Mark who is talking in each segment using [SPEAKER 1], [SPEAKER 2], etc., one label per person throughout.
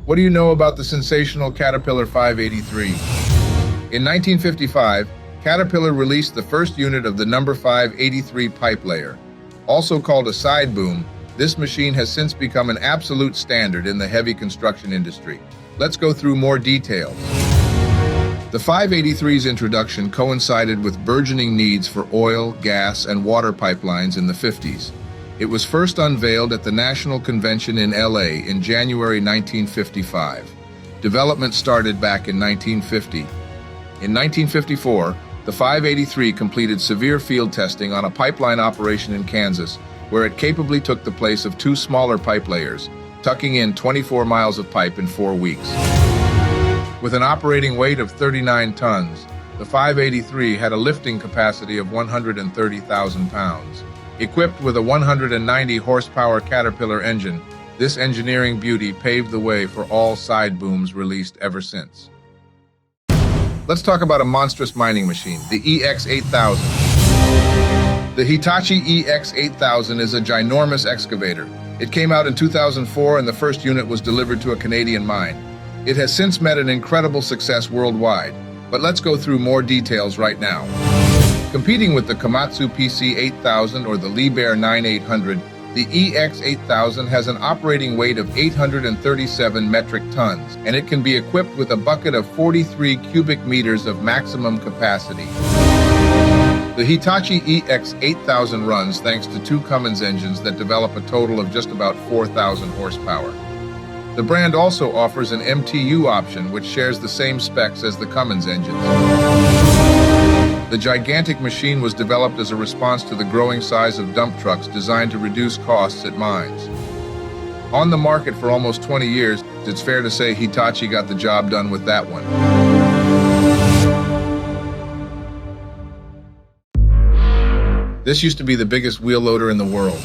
[SPEAKER 1] What do you know about the sensational Caterpillar 583? In 1955, Caterpillar released the first unit of the number 583 Pipelayer. Also called a Sideboom, this machine has since become an absolute standard in the heavy construction industry. Let's go through more details. The 583's introduction coincided with burgeoning needs for oil, gas, and water pipelines in the 50s. It was first unveiled at the National Convention in LA in January 1955. Development started back in 1950. In 1954, the 583 completed severe field testing on a pipeline operation in Kansas, where it capably took the place of two smaller pipe layers, tucking in 24 miles of pipe in 4 weeks. With an operating weight of 39 tons, the 583 had a lifting capacity of 130,000 pounds. Equipped with a 190 horsepower Caterpillar engine, this engineering beauty paved the way for all side booms released ever since. Let's talk about a monstrous mining machine, the EX8000. The Hitachi EX8000 is a ginormous excavator. It came out in 2004 and the first unit was delivered to a Canadian mine. It has since met an incredible success worldwide, but let's go through more details right now. Competing with the Komatu PC8000 or the Liebherr 9800, the EX8000 has an operating weight of 837 metric tons, and it can be equipped with a bucket of 43 cubic meters of maximum capacity. The Hitachi EX8000 runs thanks to two Cummins engines that develop a total of just about 4,000 horsepower. The brand also offers an MTU option which shares the same specs as the Cummins engines. The gigantic machine was developed as a response to the growing size of dump trucks designed to reduce costs at mines. On the market for almost 20 years, it's fair to say Hitachi got the job done with that one. This used to be the biggest wheel loader in the world.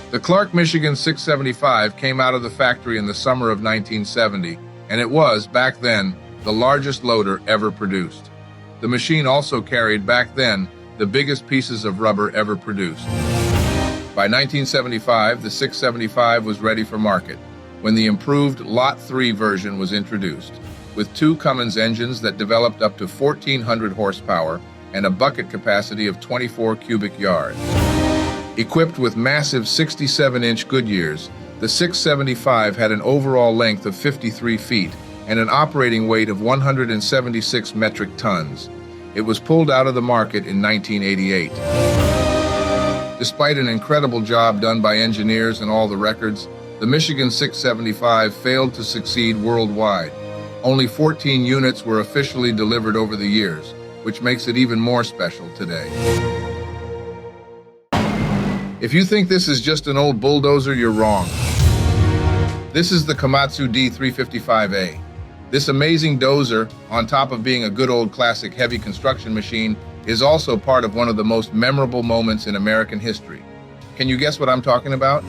[SPEAKER 1] The Clark, Michigan 675 came out of the factory in the summer of 1970, and it was, back then, the largest loader ever produced. The machine also carried, back then, the biggest pieces of rubber ever produced. By 1975, the 675 was ready for market, when the improved Lot 3 version was introduced, with two Cummins engines that developed up to 1,400 horsepower and a bucket capacity of 24 cubic yards. Equipped with massive 67-inch Goodyears, the 675 had an overall length of 53 feet and an operating weight of 176 metric tons. It was pulled out of the market in 1988. Despite an incredible job done by engineers and all the records, the Michigan 675 failed to succeed worldwide. Only 14 units were officially delivered over the years, which makes it even more special today. If you think this is just an old bulldozer, you're wrong. This is the Komatu D355A. This amazing dozer, on top of being a good old classic heavy construction machine, is also part of one of the most memorable moments in American history. Can you guess what I'm talking about?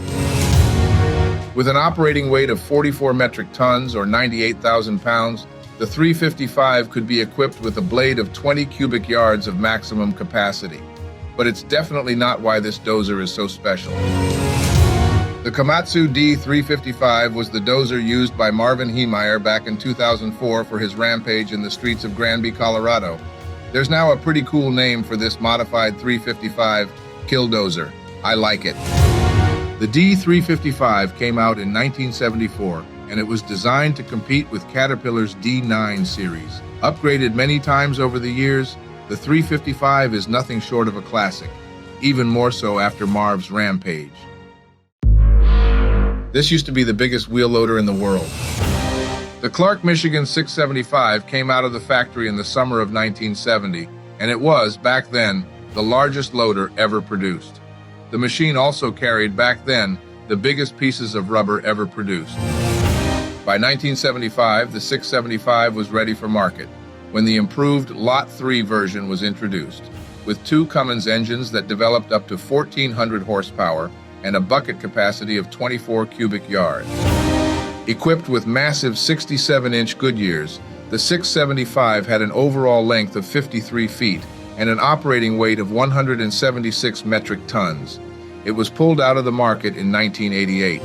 [SPEAKER 1] With an operating weight of 44 metric tons or 98,000 pounds, the 355 could be equipped with a blade of 20 cubic yards of maximum capacity. But it's definitely not why this dozer is so special. The Komatu D355 was the dozer used by Marvin Heemeyer back in 2004 for his rampage in the streets of Granby, Colorado. There's now a pretty cool name for this modified 355, Killdozer. I like it. The D355 came out in 1974, and it was designed to compete with Caterpillar's D9 series. Upgraded many times over the years, the 355 is nothing short of a classic, even more so after Marv's rampage. This used to be the biggest wheel loader in the world. The Clark, Michigan 675 came out of the factory in the summer of 1970, and it was, back then, the largest loader ever produced. The machine also carried, back then, the biggest pieces of rubber ever produced. By 1975, the 675 was ready for market, when the improved Lot 3 version was introduced, with two Cummins engines that developed up to 1,400 horsepower and a bucket capacity of 24 cubic yards. Equipped with massive 67-inch Goodyears, the 675 had an overall length of 53 feet and an operating weight of 176 metric tons. It was pulled out of the market in 1988.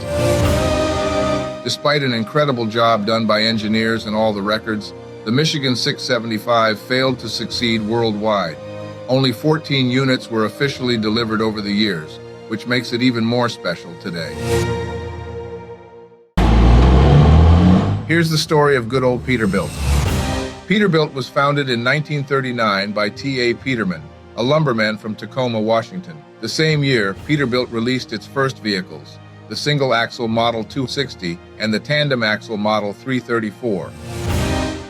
[SPEAKER 1] Despite an incredible job done by engineers and all the records, the Michigan 675 failed to succeed worldwide. Only 14 units were officially delivered over the years, which makes it even more special today. Here's the story of good old Peterbilt. Peterbilt was founded in 1939 by T.A. Peterman, a lumberman from Tacoma, Washington. The same year, Peterbilt released its first vehicles, the single-axle Model 260 and the tandem-axle Model 334.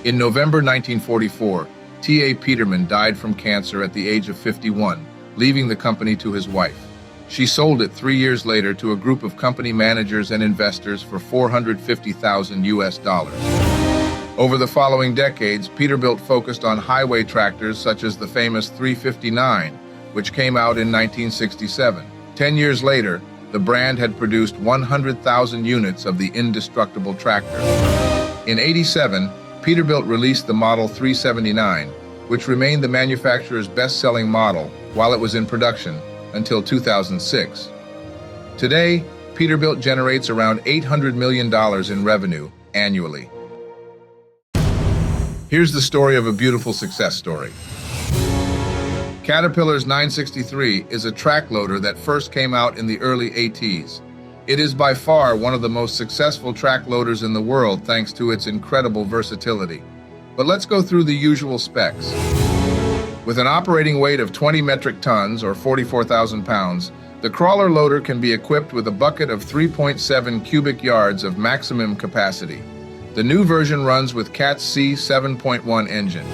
[SPEAKER 1] In November 1944, T.A. Peterman died from cancer at the age of 51, leaving the company to his wife. She sold it 3 years later to a group of company managers and investors for $450,000. Over the following decades, Peterbilt focused on highway tractors such as the famous 359, which came out in 1967. 10 years later, the brand had produced 100,000 units of the indestructible tractor. In '87, Peterbilt released the Model 379, which remained the manufacturer's best-selling model while it was in production until 2006. Today, Peterbilt generates around $800 million in revenue annually. Here's the story of a beautiful success story. Caterpillar's 963 is a track loader that first came out in the early '80s. It is by far one of the most successful track loaders in the world thanks to its incredible versatility. But let's go through the usual specs. With an operating weight of 20 metric tons or 44,000 pounds, the crawler loader can be equipped with a bucket of 3.7 cubic yards of maximum capacity. The new version runs with Cat C 7.1 engine.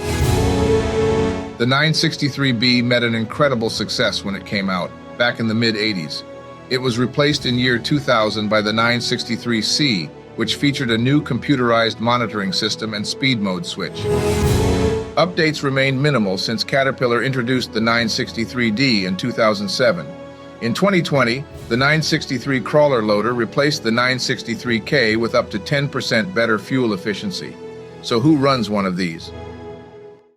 [SPEAKER 1] The 963B met an incredible success when it came out, back in the mid-'80s. It was replaced in year 2000 by the 963C, which featured a new computerized monitoring system and speed mode switch. Updates remained minimal since Caterpillar introduced the 963D in 2007. In 2020, the 963 crawler loader replaced the 963K with up to 10% better fuel efficiency. So who runs one of these?